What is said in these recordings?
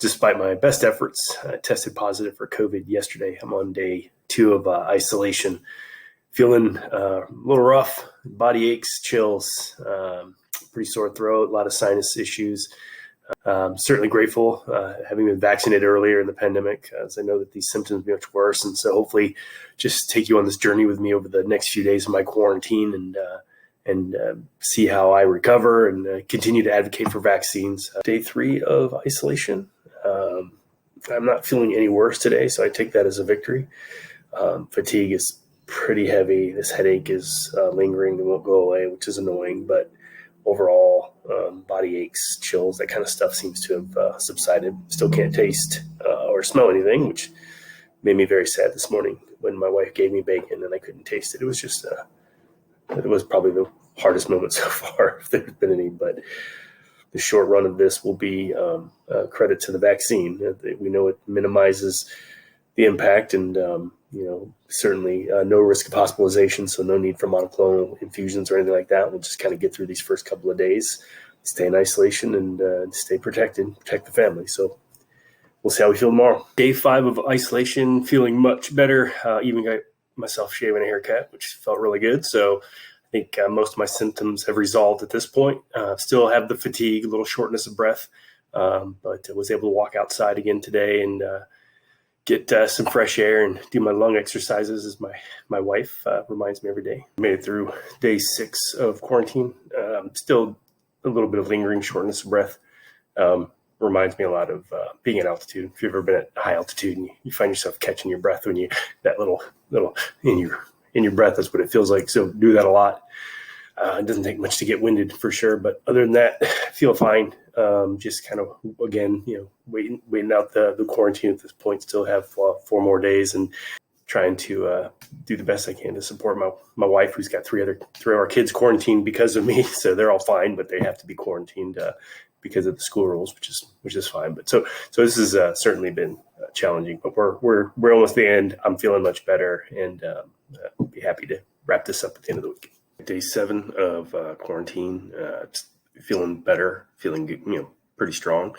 despite my best efforts, I tested positive for COVID yesterday. I'm on day 2 of isolation, feeling a little rough, body aches, chills, pretty sore throat, a lot of sinus issues. Certainly grateful having been vaccinated earlier in the pandemic, as I know that these symptoms will be much worse. And so hopefully just take you on this journey with me over the next few days of my quarantine and see how I recover and continue to advocate for vaccines. Day 3 of isolation. I'm not feeling any worse today, so I take that as a victory. Fatigue is pretty heavy. This headache is lingering and won't go away, which is annoying, but overall, body aches, chills, that kind of stuff seems to have subsided. Still can't taste or smell anything, which made me very sad this morning when my wife gave me bacon and I couldn't taste it. It was just, it was probably the hardest moment so far, if there's been any, but the short run of this will be credit to the vaccine. We know it minimizes the impact and, certainly no risk of hospitalization, so no need for monoclonal infusions or anything like that. We'll just kind of get through these first couple of days, stay in isolation and stay protected, protect the family. So we'll see how we feel tomorrow. Day 5 of isolation, feeling much better. Even got myself shaving a haircut, which felt really good. So I think most of my symptoms have resolved at this point. Still have the fatigue, a little shortness of breath, but I was able to walk outside again today and get some fresh air and do my lung exercises, as my wife reminds me every day. Made it through day 6 of quarantine. Still a little bit of lingering shortness of breath. Reminds me a lot of being at altitude. If you've ever been at high altitude and you find yourself catching your breath when that little in your breath, that's what it feels like. So do that a lot. It doesn't take much to get winded for sure, but other than that, I feel fine. Just kind of, again, waiting out the quarantine at this point. Still have 4 more days and trying to do the best I can to support my wife, who's got 3 of our kids quarantined because of me. So they're all fine, but they have to be quarantined because of the school rules, which is fine. But so this has certainly been challenging, but we're almost at the end. I'm feeling much better, and be happy to wrap this up at the end of the week. Day 7 of quarantine, feeling better, feeling good, pretty strong.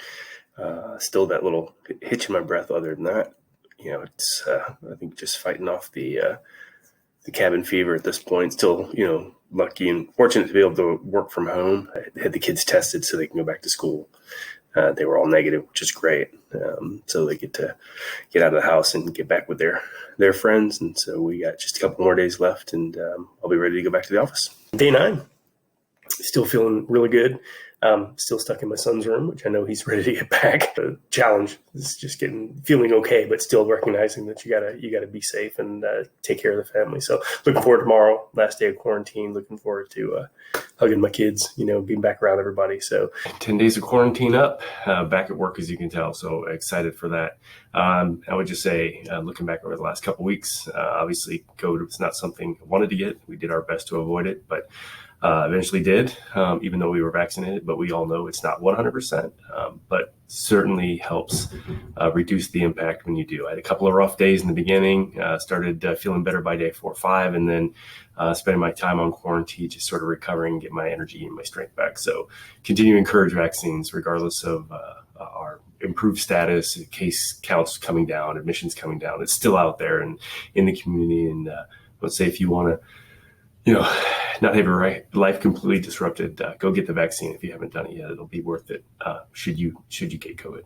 Still that little hitch in my breath. Other than that, it's I think just fighting off the cabin fever at this point. Still, lucky and fortunate to be able to work from home. I had the kids tested so they can go back to school. They were all negative, which is great. So they get to get out of the house and get back with their friends. And so we got just a couple more days left, and I'll be ready to go back to the office. Day 9, still feeling really good. Still stuck in my son's room, which I know he's ready to get back. The challenge is just feeling okay, but still recognizing that you gotta be safe and take care of the family. So looking forward to tomorrow, last day of quarantine. Looking forward to hugging my kids, being back around everybody. So 10 days of quarantine up, back at work, as you can tell. So excited for that. I would just say, looking back over the last couple of weeks, obviously COVID was not something I wanted to get. We did our best to avoid it, but eventually did, even though we were vaccinated, but we all know it's not 100%, but certainly helps reduce the impact when you do. I had a couple of rough days in the beginning, started feeling better by day 4 or 5, and then spending my time on quarantine, just sort of recovering, get my energy and my strength back. So continue to encourage vaccines, regardless of our improved status, case counts coming down, admissions coming down. It's still out there and in the community. And let's say if you want to, not have your life completely disrupted, go get the vaccine if you haven't done it yet. It'll be worth it should you get COVID.